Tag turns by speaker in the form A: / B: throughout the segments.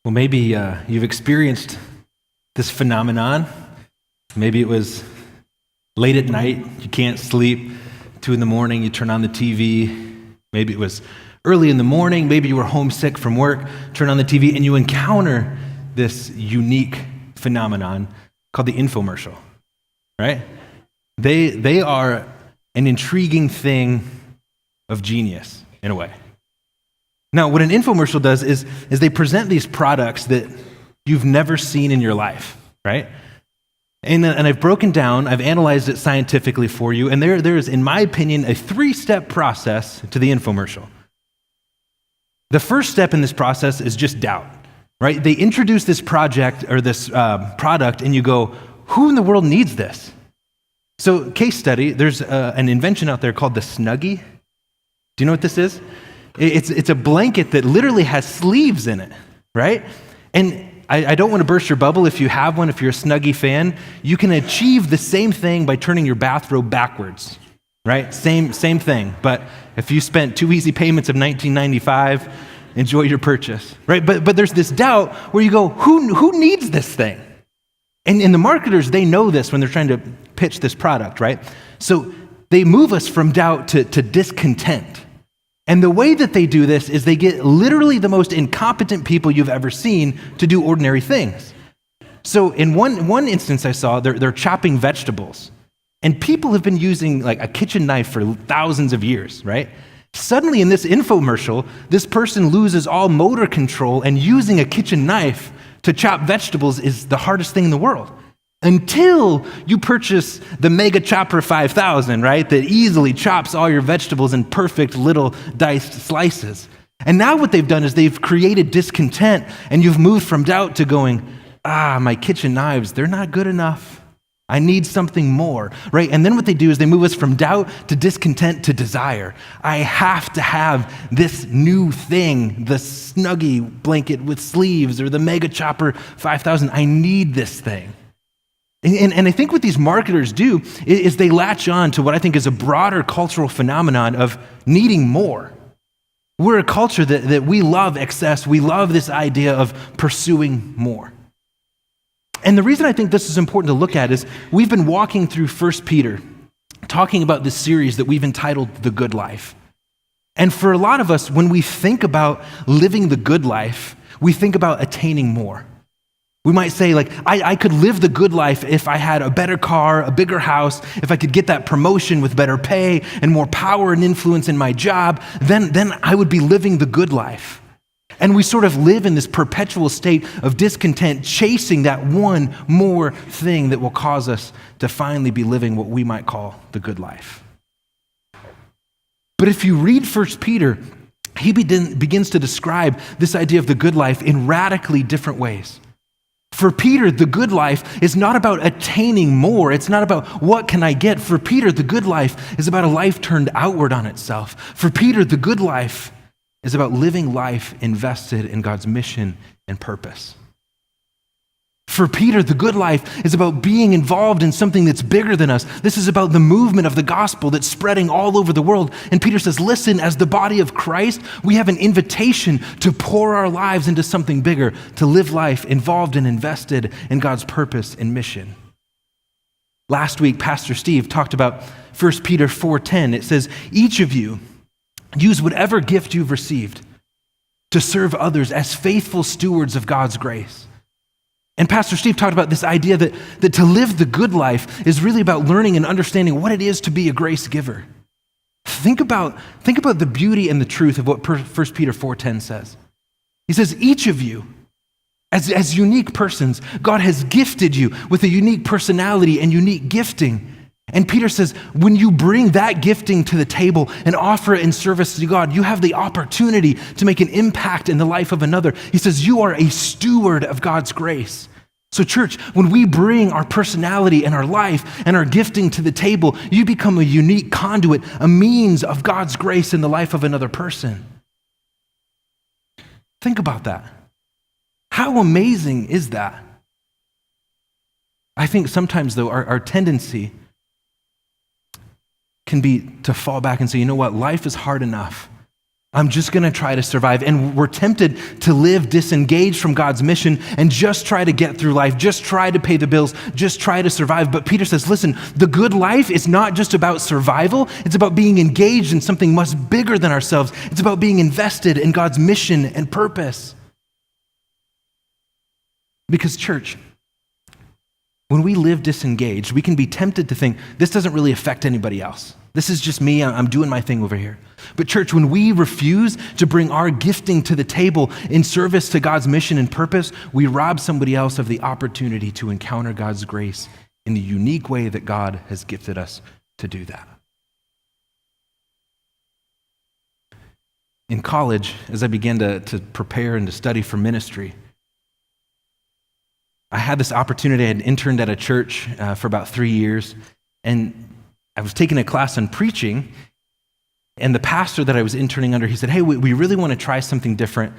A: Well, maybe you've experienced this phenomenon. Maybe it was late at night, you can't sleep, 2 a.m, you turn on the TV. Maybe it was early in the morning, maybe you were homesick from work, turn on the TV, and you encounter this unique phenomenon called the infomercial, right? They are an intriguing thing of genius, in a way. Now, what an infomercial does is they present these products that you've never seen in your life, right? And I've broken down, I've analyzed it scientifically for you, and there is, in my opinion, a 3-step process to the infomercial. The first step in this process is just doubt, right? They introduce this project or this product, and you go, who in the world needs this? So, case study, there's an invention out there called the Snuggie. Do you know what this is? It's a blanket that literally has sleeves in it, right? And I don't want to burst your bubble. If you have one, if you're a Snuggie fan, you can achieve the same thing by turning your bathrobe backwards, right? Same thing. But if you spent 2 easy payments of $19.95, enjoy your purchase, right? But there's this doubt where you go, who needs this thing? And the marketers, they know this when they're trying to pitch this product, right? So they move us from doubt to discontent. And the way that they do this is they get literally the most incompetent people you've ever seen to do ordinary things. So in one instance I saw, they're chopping vegetables. And people have been using like a kitchen knife for thousands of years, right? Suddenly in this infomercial, this person loses all motor control, and using a kitchen knife to chop vegetables is the hardest thing in the world. Until you purchase the Mega Chopper 5000, right? That easily chops all your vegetables in perfect little diced slices. And now what they've done is they've created discontent, and you've moved from doubt to going, my kitchen knives, they're not good enough. I need something more, right? And then what they do is they move us from doubt to discontent to desire. I have to have this new thing, the Snuggie blanket with sleeves or the Mega Chopper 5000. I need this thing. And I think what these marketers do is they latch on to what I think is a broader cultural phenomenon of needing more. We're a culture that we love excess. We love this idea of pursuing more. And the reason I think this is important to look at is we've been walking through 1 Peter, talking about this series that we've entitled The Good Life. And for a lot of us, when we think about living the good life, we think about attaining more. We might say, like, I could live the good life if I had a better car, a bigger house, if I could get that promotion with better pay and more power and influence in my job, then I would be living the good life. And we sort of live in this perpetual state of discontent, chasing that one more thing that will cause us to finally be living what we might call the good life. But if you read 1 Peter, he begins to describe this idea of the good life in radically different ways. For Peter, the good life is not about attaining more. It's not about what can I get. For Peter, the good life is about a life turned outward on itself. For Peter, the good life is about living life invested in God's mission and purpose. For Peter, the good life is about being involved in something that's bigger than us. This is about the movement of the gospel that's spreading all over the world. And Peter says, listen, as the body of Christ, we have an invitation to pour our lives into something bigger, to live life involved and invested in God's purpose and mission. Last week, Pastor Steve talked about 1 Peter 4:10. It says, each of you use whatever gift you've received to serve others as faithful stewards of God's grace. And Pastor Steve talked about this idea that to live the good life is really about learning and understanding what it is to be a grace giver. Think about the beauty and the truth of what 1 Peter 4:10 says. He says, each of you, as unique persons, God has gifted you with a unique personality and unique gifting. And Peter says, when you bring that gifting to the table and offer it in service to God, you have the opportunity to make an impact in the life of another. He says, you are a steward of God's grace. So church, when we bring our personality and our life and our gifting to the table, you become a unique conduit, a means of God's grace in the life of another person. Think about that. How amazing is that? I think sometimes, though, our tendency can be to fall back and say, you know what, life is hard enough. I'm just going to try to survive. And we're tempted to live disengaged from God's mission and just try to get through life, just try to pay the bills, just try to survive. But Peter says, listen, the good life is not just about survival. It's about being engaged in something much bigger than ourselves. It's about being invested in God's mission and purpose. Because, church, when we live disengaged, we can be tempted to think, this doesn't really affect anybody else. This is just me, I'm doing my thing over here. But church, when we refuse to bring our gifting to the table in service to God's mission and purpose, we rob somebody else of the opportunity to encounter God's grace in the unique way that God has gifted us to do that. In college, as I began to prepare and to study for ministry, I had this opportunity. I had interned at a church for about 3 years, and I was taking a class on preaching, and the pastor that I was interning under, he said, hey, we really want to try something different,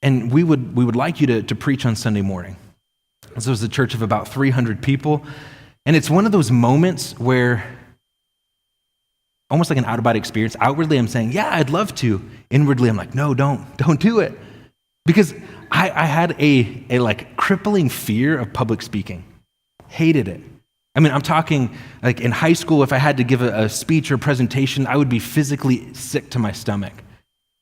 A: and we would like you to preach on Sunday morning. And so it was a church of about 300 people, and it's one of those moments where, almost like an out-of-body experience, outwardly I'm saying, yeah, I'd love to. Inwardly I'm like, no, don't do it. Because I had a like crippling fear of public speaking. Hated it. I mean, I'm talking like in high school, if I had to give a speech or presentation, I would be physically sick to my stomach.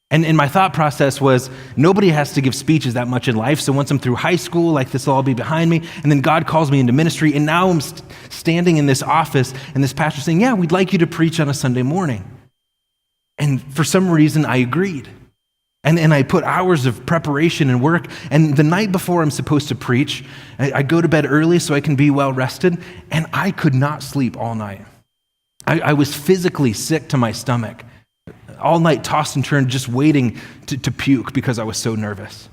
A: And my thought process was, nobody has to give speeches that much in life, so once I'm through high school, like this will all be behind me, and then God calls me into ministry, and now I'm standing in this office, and this pastor saying, yeah, we'd like you to preach on a Sunday morning. And for some reason, I agreed. And I put hours of preparation and work, and the night before I'm supposed to preach, I go to bed early so I can be well rested, and I could not sleep all night. I was physically sick to my stomach, all night tossed and turned, just waiting to puke because I was so nervous.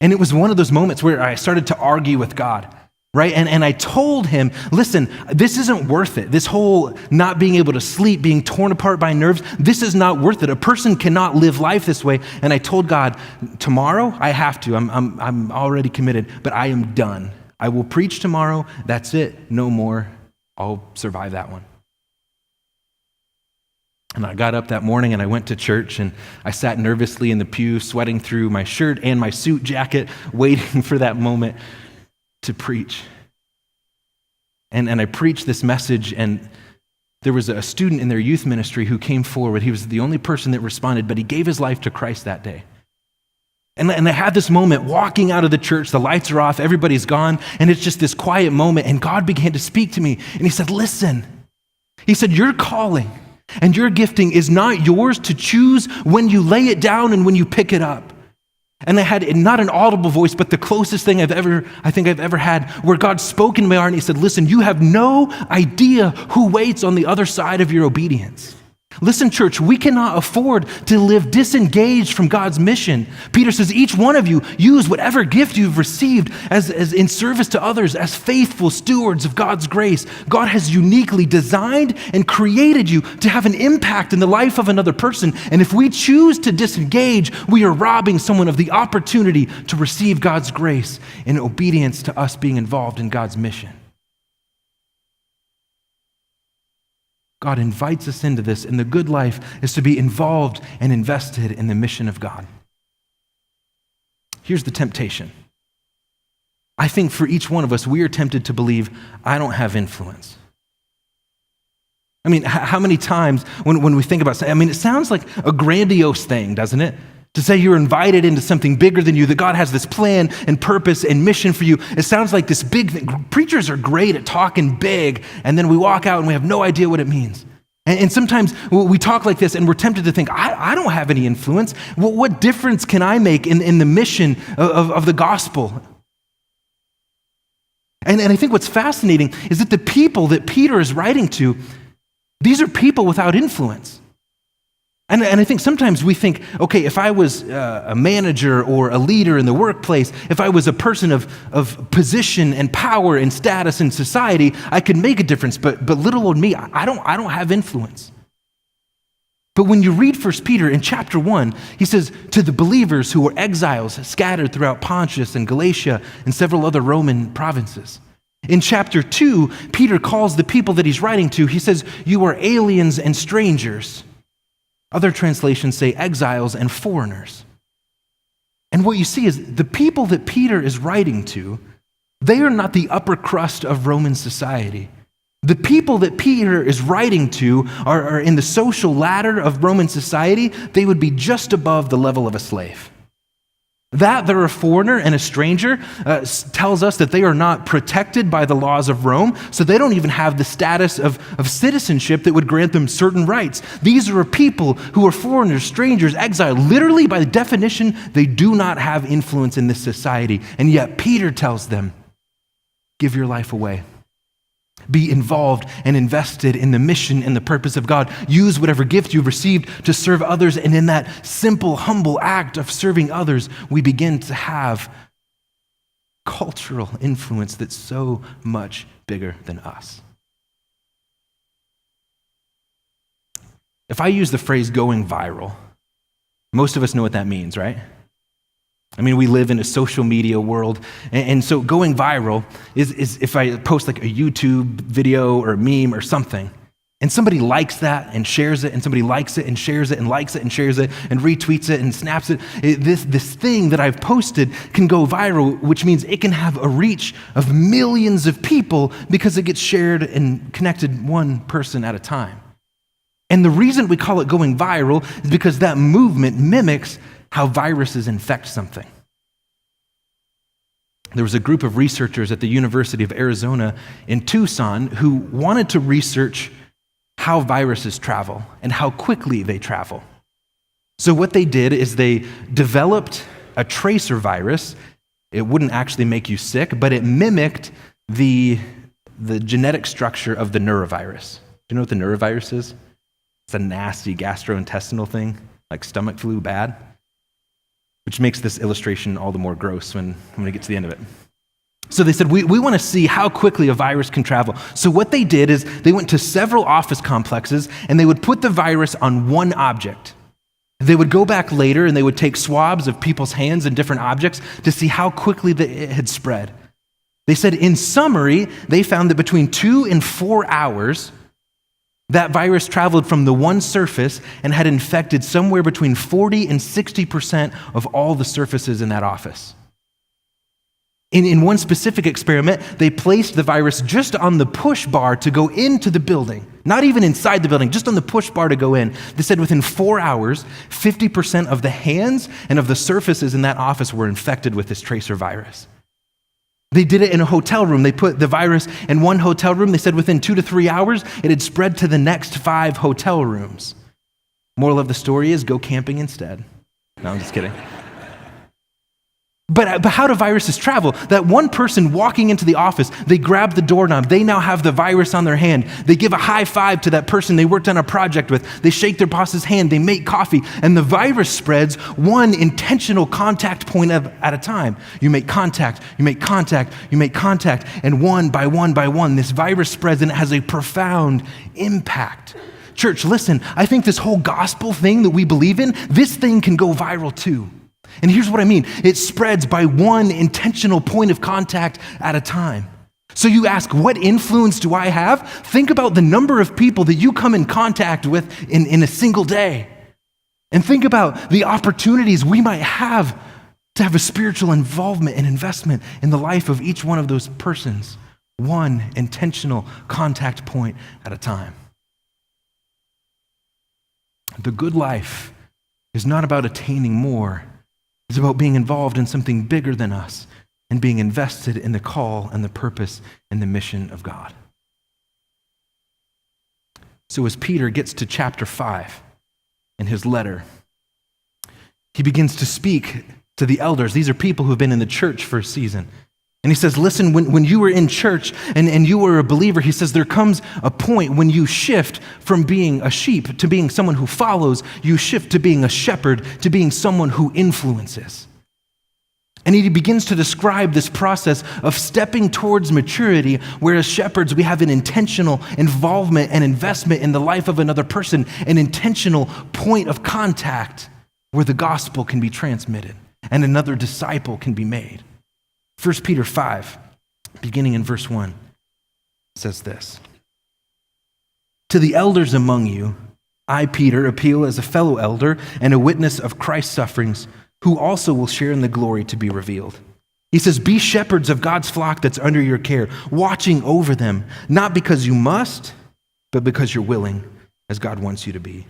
A: And it was one of those moments where I started to argue with God, right? And I told him, listen, this isn't worth it. This whole not being able to sleep, being torn apart by nerves, this is not worth it. A person cannot live life this way. And I told God, tomorrow I have to. I'm already committed, but I am done. I will preach tomorrow. That's it. No more. I'll survive that one. And I got up that morning and I went to church, and I sat nervously in the pew, sweating through my shirt and my suit jacket, waiting for that moment to preach. And I preached this message, and there was a student in their youth ministry who came forward. He was the only person that responded, but he gave his life to Christ that day. And I had this moment walking out of the church, the lights are off, everybody's gone, and it's just this quiet moment, and God began to speak to me, and he said, listen. He said, your calling and your gifting is not yours to choose when you lay it down and when you pick it up. And I had not an audible voice, but the closest thing I think I've ever had, where God spoke in my heart and he said, listen, you have no idea who waits on the other side of your obedience. Listen, church, we cannot afford to live disengaged from God's mission. Peter says, each one of you use whatever gift you've received as in service to others, as faithful stewards of God's grace. God has uniquely designed and created you to have an impact in the life of another person. And if we choose to disengage, we are robbing someone of the opportunity to receive God's grace in obedience to us being involved in God's mission. God invites us into this, and the good life is to be involved and invested in the mission of God. Here's the temptation. I think for each one of us, we are tempted to believe, I don't have influence. I mean, how many times when we think about something, I mean, it sounds like a grandiose thing, doesn't it? To say you're invited into something bigger than you, that God has this plan and purpose and mission for you. It sounds like this big thing. Preachers are great at talking big, and then we walk out and we have no idea what it means. And sometimes we talk like this and we're tempted to think, I don't have any influence. Well, what difference can I make in the mission of the gospel? And I think what's fascinating is that the people that Peter is writing to, these are people without influence. And I think sometimes we think, okay, if I was a manager or a leader in the workplace, if I was a person of position and power and status in society, I could make a difference. But little old me, I don't have influence. But when you read 1 Peter in chapter 1, he says, to the believers who were exiles scattered throughout Pontus and Galatia and several other Roman provinces. In chapter 2, Peter calls the people that he's writing to, he says, you are aliens and strangers. Other translations say exiles and foreigners. And what you see is the people that Peter is writing to, they are not the upper crust of Roman society. The people that Peter is writing to are in the social ladder of Roman society. They would be just above the level of a slave. That they're a foreigner and a stranger tells us that they are not protected by the laws of Rome, so they don't even have the status of citizenship that would grant them certain rights. These are a people who are foreigners, strangers, exiled. Literally, by definition, they do not have influence in this society. And yet Peter tells them, give your life away. Be involved and invested in the mission and the purpose of God. Use whatever gift you've received to serve others. And in that simple, humble act of serving others, we begin to have cultural influence that's so much bigger than us. If I use the phrase going viral, most of us know what that means, right? I mean, we live in a social media world, and so going viral is if I post like a YouTube video or a meme or something, and somebody likes that and shares it, and somebody likes it and shares it and likes it and shares it and retweets it and snaps it, this thing that I've posted can go viral, which means it can have a reach of millions of people because it gets shared and connected one person at a time. And the reason we call it going viral is because that movement mimics how viruses infect something. There was a group of researchers at the University of Arizona in Tucson who wanted to research how viruses travel and how quickly they travel. So what they did is they developed a tracer virus. It wouldn't actually make you sick, but it mimicked the genetic structure of the neurovirus. Do you know what the neurovirus is? It's a nasty gastrointestinal thing, like stomach flu bad. Which makes this illustration all the more gross when we get to the end of it. So they said, we want to see how quickly a virus can travel. So what they did is they went to several office complexes and they would put the virus on one object. They would go back later and they would take swabs of people's hands and different objects to see how quickly it had spread. They said, in summary, they found that between 2 and 4 hours, that virus traveled from the one surface and had infected somewhere between 40 and 60% of all the surfaces in that office. In one specific experiment, they placed the virus just on the push bar to go into the building, not even inside the building, just on the push bar to go in. They said within 4 hours, 50% of the hands and of the surfaces in that office were infected with this tracer virus. They did it in a hotel room. They put the virus in one hotel room. They said within 2 to 3 hours, it had spread to the next 5 hotel rooms. Moral of the story is go camping instead. No, I'm just kidding. But how do viruses travel? That one person walking into the office, they grab the doorknob. They now have the virus on their hand. They give a high five to that person they worked on a project with. They shake their boss's hand. They make coffee. And the virus spreads one intentional contact point at a time. You make contact, you make contact, you make contact. And one by one, this virus spreads and it has a profound impact. Church, listen, I think this whole gospel thing that we believe in, this thing can go viral too. And here's what I mean. It spreads by one intentional point of contact at a time. So you ask, what influence do I have? Think about the number of people that you come in contact with in a single day. And think about the opportunities we might have to have a spiritual involvement and investment in the life of each one of those persons. One intentional contact point at a time. The good life is not about attaining more. It's about being involved in something bigger than us and being invested in the call and the purpose and the mission of God. So as Peter gets to chapter 5 in his letter, he begins to speak to the elders. These are people who have been in the church for a season. And he says, listen, when you were in church and you were a believer, he says, there comes a point when you shift from being a sheep to being someone who follows. You shift to being a shepherd, to being someone who influences. And he begins to describe this process of stepping towards maturity, where as shepherds, we have an intentional involvement and investment in the life of another person, an intentional point of contact where the gospel can be transmitted and another disciple can be made. 1 Peter 5, beginning in verse 1, says this. To the elders among you, I, Peter, appeal as a fellow elder and a witness of Christ's sufferings, who also will share in the glory to be revealed. He says, be shepherds of God's flock that's under your care, watching over them, not because you must, but because you're willing, as God wants you to be.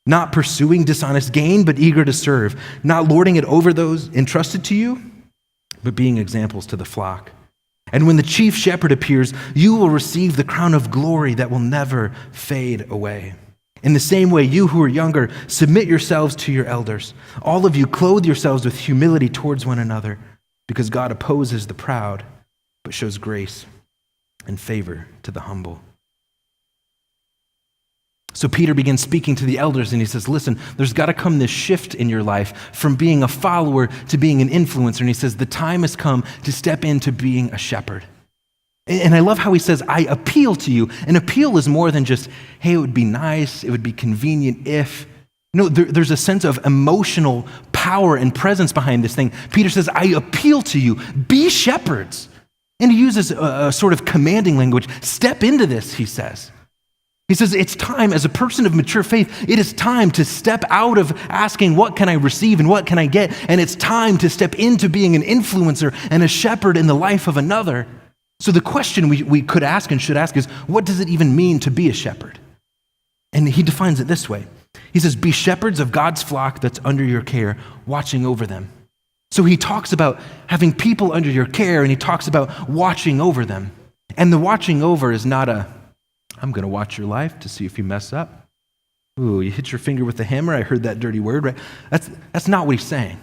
A: Not pursuing dishonest gain, but eager to serve. Not lording it over those entrusted to you, but being examples to the flock. And when the chief shepherd appears, you will receive the crown of glory that will never fade away. In the same way, you who are younger, submit yourselves to your elders. All of you clothe yourselves with humility towards one another, because God opposes the proud, but shows grace and favor to the humble. So Peter begins speaking to the elders, and he says, listen, there's got to come this shift in your life from being a follower to being an influencer. And he says, the time has come to step into being a shepherd. And I love how he says, I appeal to you. An appeal is more than just, hey, it would be nice, it would be convenient if. No, there's a sense of emotional power and presence behind this thing. Peter says, I appeal to you, be shepherds. And he uses a sort of commanding language. Step into this, he says. He says, it's time, as a person of mature faith, it is time to step out of asking, what can I receive and what can I get? And it's time to step into being an influencer and a shepherd in the life of another. So the question we could ask and should ask is, what does it even mean to be a shepherd? And he defines it this way. He says, be shepherds of God's flock that's under your care, watching over them. So he talks about having people under your care, and he talks about watching over them. And the watching over is not I'm going to watch your life to see if you mess up. Ooh, you hit your finger with a hammer. I heard that dirty word, right? That's not what he's saying.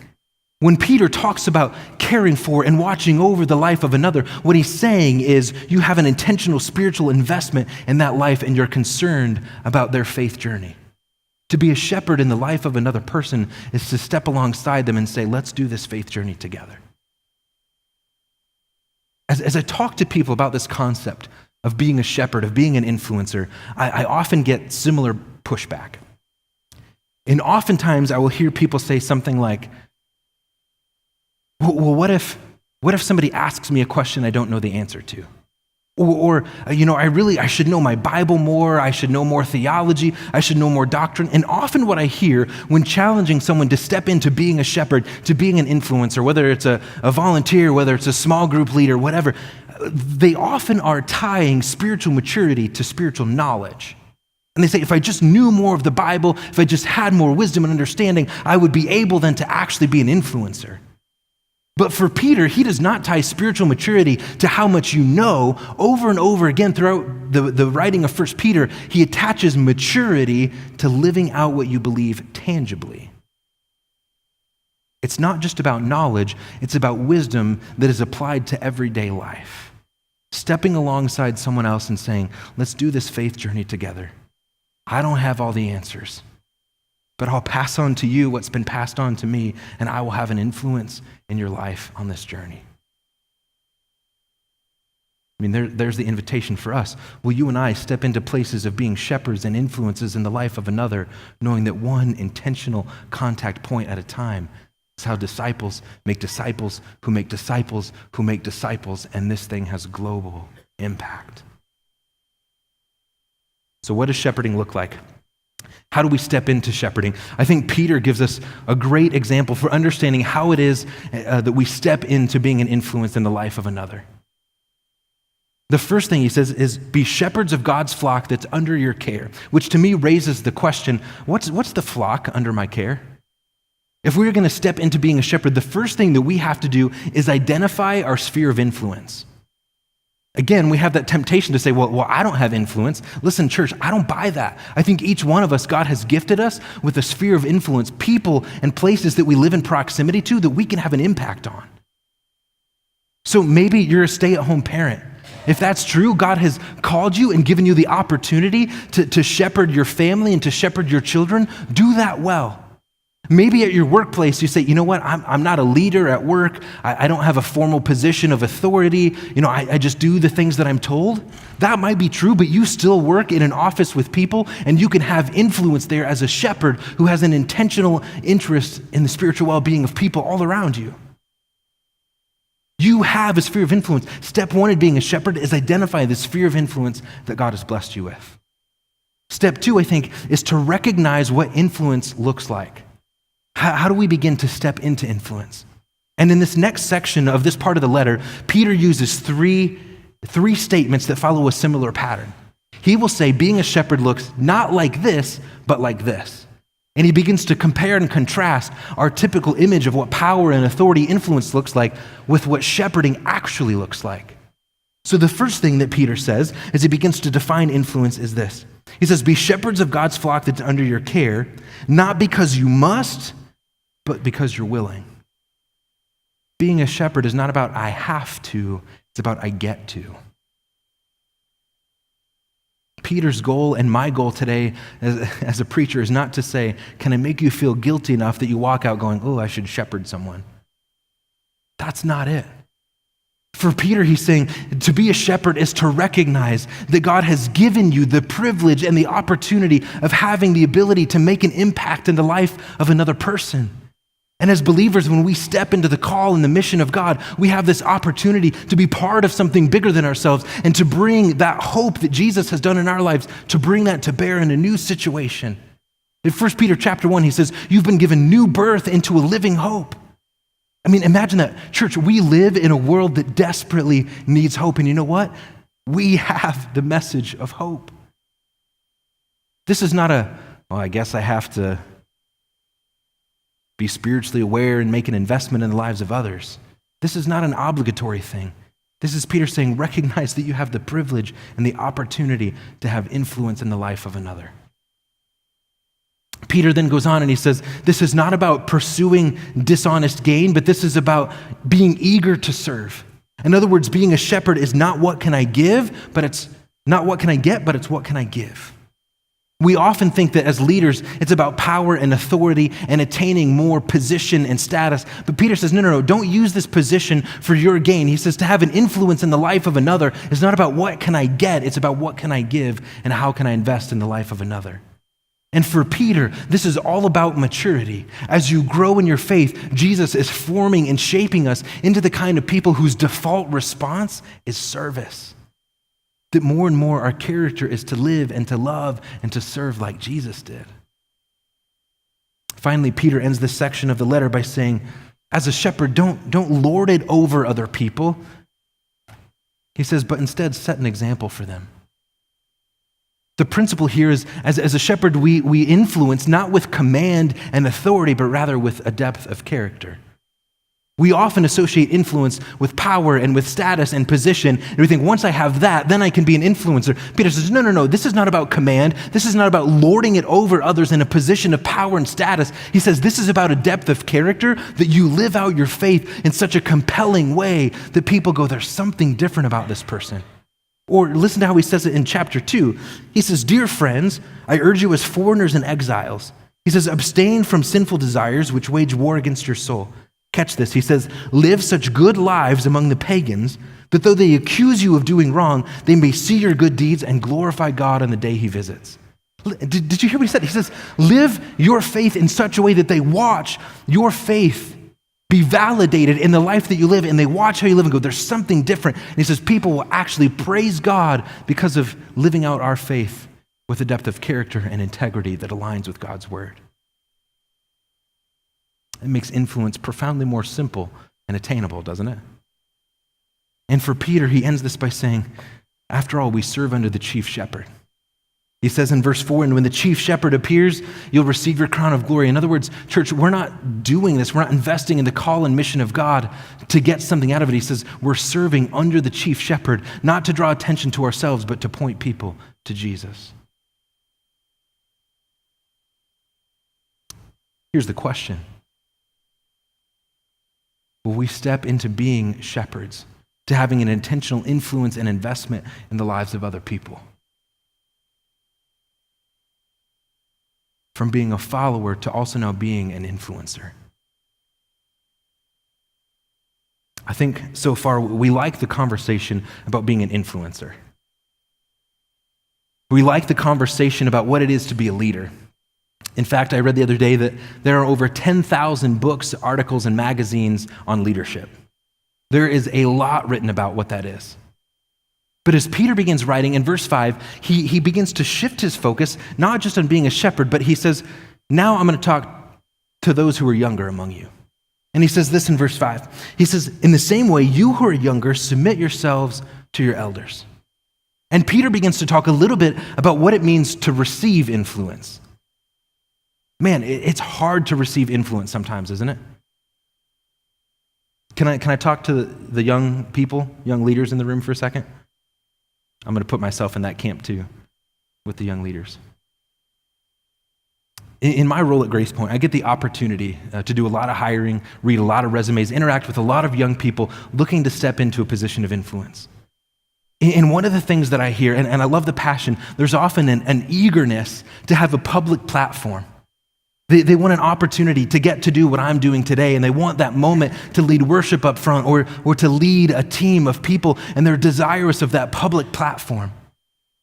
A: When Peter talks about caring for and watching over the life of another, what he's saying is you have an intentional spiritual investment in that life, and you're concerned about their faith journey. To be a shepherd in the life of another person is to step alongside them and say, let's do this faith journey together. As I talk to people about this concept of being a shepherd, of being an influencer, I often get similar pushback. And oftentimes I will hear people say something like, well, what if somebody asks me a question I don't know the answer to? Or I should know my Bible more, I should know more theology, I should know more doctrine. And often what I hear when challenging someone to step into being a shepherd, to being an influencer, whether it's a volunteer, whether it's a small group leader, whatever, they often are tying spiritual maturity to spiritual knowledge. And they say, if I just knew more of the Bible, if I just had more wisdom and understanding, I would be able then to actually be an influencer. But for Peter, he does not tie spiritual maturity to how much you know. Over and over again throughout the writing of 1 Peter, he attaches maturity to living out what you believe tangibly. It's not just about knowledge, it's about wisdom that is applied to everyday life. Stepping alongside someone else and saying, let's do this faith journey together. I don't have all the answers, but I'll pass on to you what's been passed on to me, and I will have an influence in your life on this journey. I mean, there's the invitation for us. Will you and I step into places of being shepherds and influences in the life of another, knowing that one intentional contact point at a time is how disciples make disciples who make disciples who make disciples, and this thing has global impact. So what does shepherding look like? How do we step into shepherding? I think Peter gives us a great example for understanding how it is that we step into being an influence in the life of another. The first thing he says is, be shepherds of God's flock that's under your care, which to me raises the question, what's the flock under my care? If we're going to step into being a shepherd, the first thing that we have to do is identify our sphere of influence. Again, we have that temptation to say, well, I don't have influence. Listen, church, I don't buy that. I think each one of us, God has gifted us with a sphere of influence, people and places that we live in proximity to that we can have an impact on. So maybe you're a stay-at-home parent. If that's true, God has called you and given you the opportunity to shepherd your family and to shepherd your children. Do that well. Maybe at your workplace, you say, you know what, I'm not a leader at work. I don't have a formal position of authority. I just do the things that I'm told. That might be true, but you still work in an office with people, and you can have influence there as a shepherd who has an intentional interest in the spiritual well-being of people all around you. You have a sphere of influence. Step one in being a shepherd is identify the sphere of influence that God has blessed you with. Step 2, I think, is to recognize what influence looks like. How do we begin to step into influence? And in this next section of this part of the letter, Peter uses three statements that follow a similar pattern. He will say, being a shepherd looks not like this, but like this. And he begins to compare and contrast our typical image of what power and authority influence looks like with what shepherding actually looks like. So the first thing that Peter says as he begins to define influence is this. He says, be shepherds of God's flock that's under your care, not because you must, but because you're willing. Being a shepherd is not about I have to, it's about I get to. Peter's goal and my goal today as a preacher is not to say, can I make you feel guilty enough that you walk out going, oh, I should shepherd someone. That's not it. For Peter, he's saying to be a shepherd is to recognize that God has given you the privilege and the opportunity of having the ability to make an impact in the life of another person. And as believers, when we step into the call and the mission of God, we have this opportunity to be part of something bigger than ourselves and to bring that hope that Jesus has done in our lives, to bring that to bear in a new situation. In 1 Peter chapter 1, he says, you've been given new birth into a living hope. I mean, imagine that. Church, we live in a world that desperately needs hope. And you know what? We have the message of hope. This is not I guess I have to be spiritually aware and make an investment in the lives of others. This is not an obligatory thing. This is Peter saying, recognize that you have the privilege and the opportunity to have influence in the life of another. Peter then goes on and he says, this is not about pursuing dishonest gain, but this is about being eager to serve. In other words, being a shepherd is not what can I give, but it's not what can I get, but it's what can I give. We often think that as leaders, it's about power and authority and attaining more position and status. But Peter says, no, don't use this position for your gain. He says to have an influence in the life of another is not about what can I get, it's about what can I give and how can I invest in the life of another. And for Peter, this is all about maturity. As you grow in your faith, Jesus is forming and shaping us into the kind of people whose default response is service. That more and more our character is to live and to love and to serve like Jesus did. Finally, Peter ends this section of the letter by saying, as a shepherd, don't lord it over other people. He says, but instead set an example for them. The principle here is, as a shepherd, we influence not with command and authority, but rather with a depth of character. We often associate influence with power and with status and position, and we think, once I have that, then I can be an influencer. Peter says, no, this is not about command. This is not about lording it over others in a position of power and status. He says, this is about a depth of character that you live out your faith in such a compelling way that people go, there's something different about this person. Or listen to how he says it in chapter 2. He says, dear friends, I urge you as foreigners and exiles. He says, abstain from sinful desires which wage war against your soul. Catch this. He says, live such good lives among the pagans that though they accuse you of doing wrong, they may see your good deeds and glorify God on the day he visits. Did you hear what he said? He says, live your faith in such a way that they watch your faith be validated in the life that you live, and they watch how you live and go, there's something different. And he says, people will actually praise God because of living out our faith with a depth of character and integrity that aligns with God's word. It makes influence profoundly more simple and attainable, doesn't it? And for Peter, he ends this by saying, after all, we serve under the chief shepherd. He says in verse 4, and when the chief shepherd appears, you'll receive your crown of glory. In other words, church, we're not doing this. We're not investing in the call and mission of God to get something out of it. He says we're serving under the chief shepherd, not to draw attention to ourselves, but to point people to Jesus. Here's the question. Will we step into being shepherds, to having an intentional influence and investment in the lives of other people? From being a follower to also now being an influencer. I think so far we like the conversation about being an influencer. We like the conversation about what it is to be a leader. In fact, I read the other day that there are over 10,000 books, articles, and magazines on leadership. There is a lot written about what that is. But as Peter begins writing in verse 5, he begins to shift his focus, not just on being a shepherd, but he says, now I'm going to talk to those who are younger among you. And he says this in verse 5. He says, in the same way, you who are younger, submit yourselves to your elders. And Peter begins to talk a little bit about what it means to receive influence. Man, it's hard to receive influence sometimes, isn't it? Can I talk to the young people, young leaders in the room for a second? I'm going to put myself in that camp too, with the young leaders. In my role at Grace Point, I get the opportunity to do a lot of hiring, read a lot of resumes, interact with a lot of young people looking to step into a position of influence. And one of the things that I hear, and I love the passion, there's often an eagerness to have a public platform. They want an opportunity to get to do what I'm doing today, and they want that moment to lead worship up front or to lead a team of people, and they're desirous of that public platform.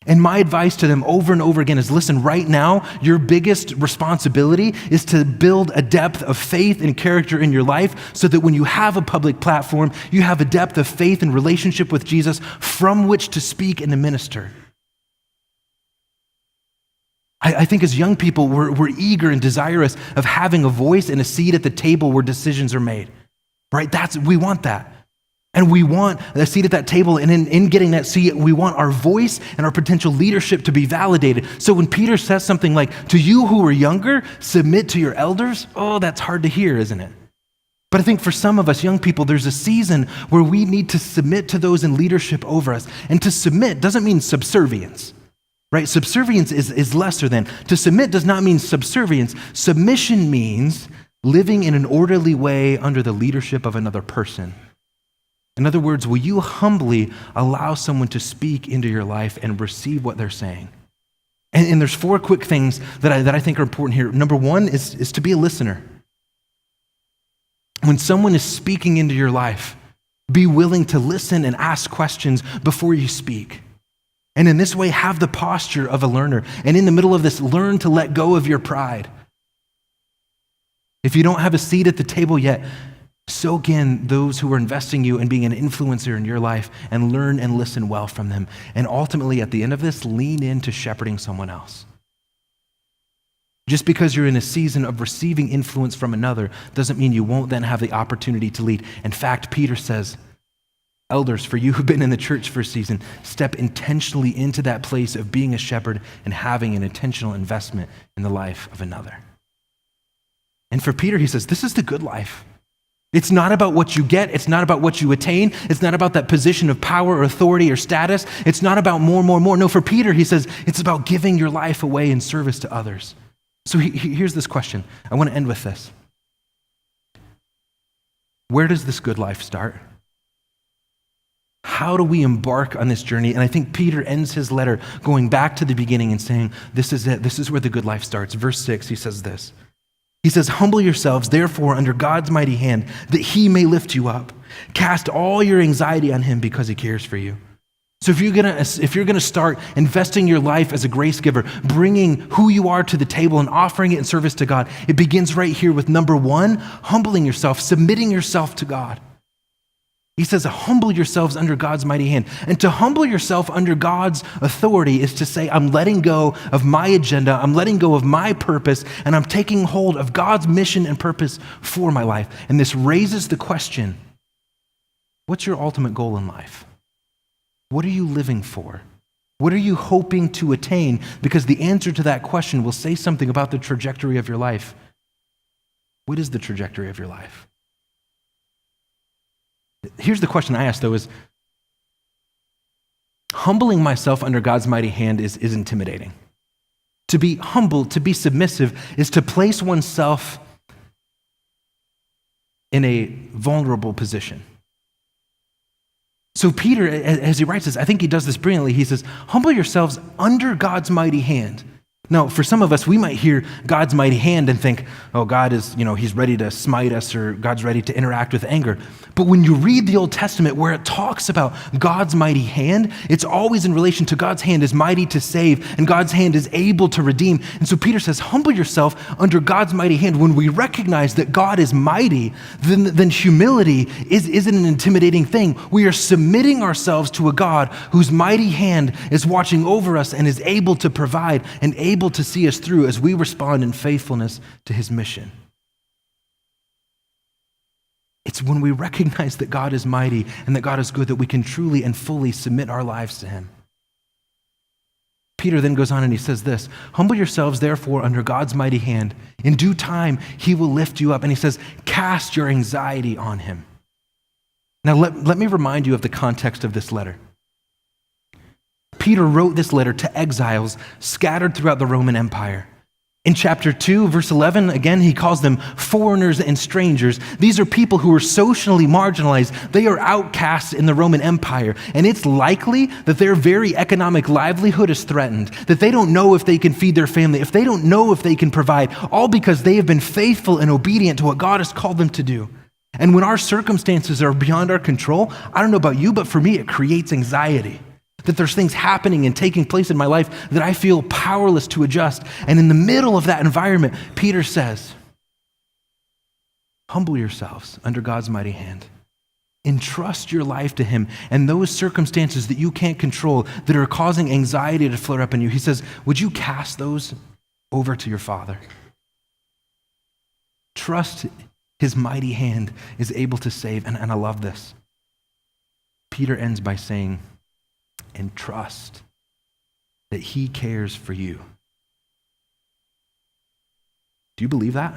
A: And my advice to them over and over again is, listen, right now, your biggest responsibility is to build a depth of faith and character in your life so that when you have a public platform, you have a depth of faith and relationship with Jesus from which to speak and to minister. I think as young people, we're eager and desirous of having a voice and a seat at the table where decisions are made, right? We want that. And we want a seat at that table, and in getting that seat, we want our voice and our potential leadership to be validated. So when Peter says something like, to you who are younger, submit to your elders, that's hard to hear, isn't it? But I think for some of us young people, there's a season where we need to submit to those in leadership over us. And to submit doesn't mean subservience. Right? Subservience is lesser than. To submit does not mean subservience. Submission means living in an orderly way under the leadership of another person. In other words, will you humbly allow someone to speak into your life and receive what they're saying? And there's 4 quick things that I think are important here. Number 1 is to be a listener. When someone is speaking into your life, be willing to listen and ask questions before you speak. And in this way, have the posture of a learner. And in the middle of this, learn to let go of your pride. If you don't have a seat at the table yet, soak in those who are investing you and being an influencer in your life and learn and listen well from them. And ultimately, at the end of this, lean into shepherding someone else. Just because you're in a season of receiving influence from another doesn't mean you won't then have the opportunity to lead. In fact, Peter says, elders, for you who've been in the church for a season, step intentionally into that place of being a shepherd and having an intentional investment in the life of another. And for Peter, he says, this is the good life. It's not about what you get. It's not about what you attain. It's not about that position of power or authority or status. It's not about more. No, for Peter, he says, it's about giving your life away in service to others. So here's this question. I want to end with this. Where does this good life start? How do we embark on this journey? And I think Peter ends his letter going back to the beginning and saying, this is it. This is where the good life starts. Verse 6, he says this. He says, humble yourselves, therefore, under God's mighty hand, that he may lift you up. Cast all your anxiety on him because he cares for you. So if you're gonna start investing your life as a grace giver, bringing who you are to the table and offering it in service to God, it begins right here with number 1, humbling yourself, submitting yourself to God. He says, humble yourselves under God's mighty hand. And to humble yourself under God's authority is to say, I'm letting go of my agenda, I'm letting go of my purpose, and I'm taking hold of God's mission and purpose for my life. And this raises the question, what's your ultimate goal in life? What are you living for? What are you hoping to attain? Because the answer to that question will say something about the trajectory of your life. What is the trajectory of your life? Here's the question I ask, though, is humbling myself under God's mighty hand is intimidating. To be humble, to be submissive, is to place oneself in a vulnerable position. So Peter, as he writes this, I think he does this brilliantly. He says, humble yourselves under God's mighty hand. Now, for some of us, we might hear God's mighty hand and think, oh, God is, he's ready to smite us, or God's ready to interact with anger. But when you read the Old Testament where it talks about God's mighty hand, it's always in relation to God's hand is mighty to save, and God's hand is able to redeem. And so Peter says, humble yourself under God's mighty hand. When we recognize that God is mighty, then humility isn't an intimidating thing. We are submitting ourselves to a God whose mighty hand is watching over us and is able to provide and able to see us through as we respond in faithfulness to his mission. It's when we recognize that God is mighty and that God is good that we can truly and fully submit our lives to him. Peter then goes on and he says this, humble yourselves therefore under God's mighty hand. In due time, he will lift you up. And he says, cast your anxiety on him. Now let me remind you of the context of this letter. Peter wrote this letter to exiles scattered throughout the Roman Empire. In chapter 2, verse 11, again, he calls them foreigners and strangers. These are people who are socially marginalized. They are outcasts in the Roman Empire. And it's likely that their very economic livelihood is threatened, that they don't know if they can feed their family, if they don't know if they can provide, all because they have been faithful and obedient to what God has called them to do. And when our circumstances are beyond our control, I don't know about you, but for me, it creates anxiety. That there's things happening and taking place in my life that I feel powerless to adjust. And in the middle of that environment, Peter says, humble yourselves under God's mighty hand. Entrust your life to him. And those circumstances that you can't control, that are causing anxiety to flare up in you, he says, would you cast those over to your Father? Trust his mighty hand is able to save. And I love this. Peter ends by saying, and trust that he cares for you. Do you believe that?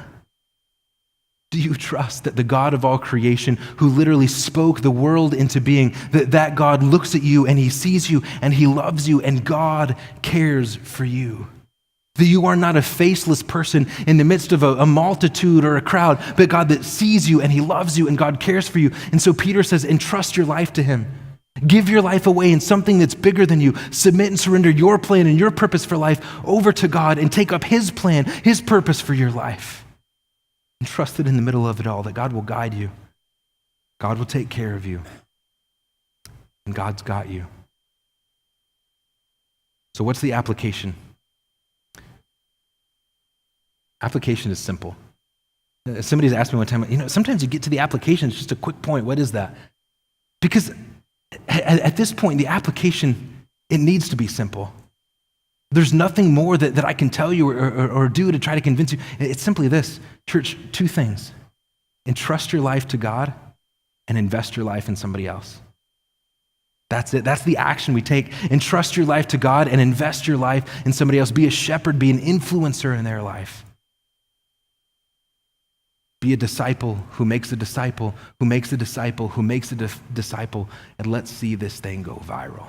A: Do you trust that the God of all creation, who literally spoke the world into being, that God looks at you and he sees you and he loves you and God cares for you? That you are not a faceless person in the midst of a multitude or a crowd, but God that sees you and he loves you and God cares for you. And so Peter says, entrust your life to him. Give your life away in something that's bigger than you. Submit and surrender your plan and your purpose for life over to God and take up his plan, his purpose for your life. And trust that in the middle of it all, that God will guide you. God will take care of you. And God's got you. So what's the application? Application is simple. Somebody's asked me one time, sometimes you get to the application, it's just a quick point. What is that? Because at this point, the application, it needs to be simple. There's nothing more that I can tell you or do to try to convince you. It's simply this. Church, two things. Entrust your life to God and invest your life in somebody else. That's it. That's the action we take. Entrust your life to God and invest your life in somebody else. Be a shepherd, be an influencer in their life. Be a disciple who makes a disciple, who makes a disciple, who makes a disciple, and let's see this thing go viral.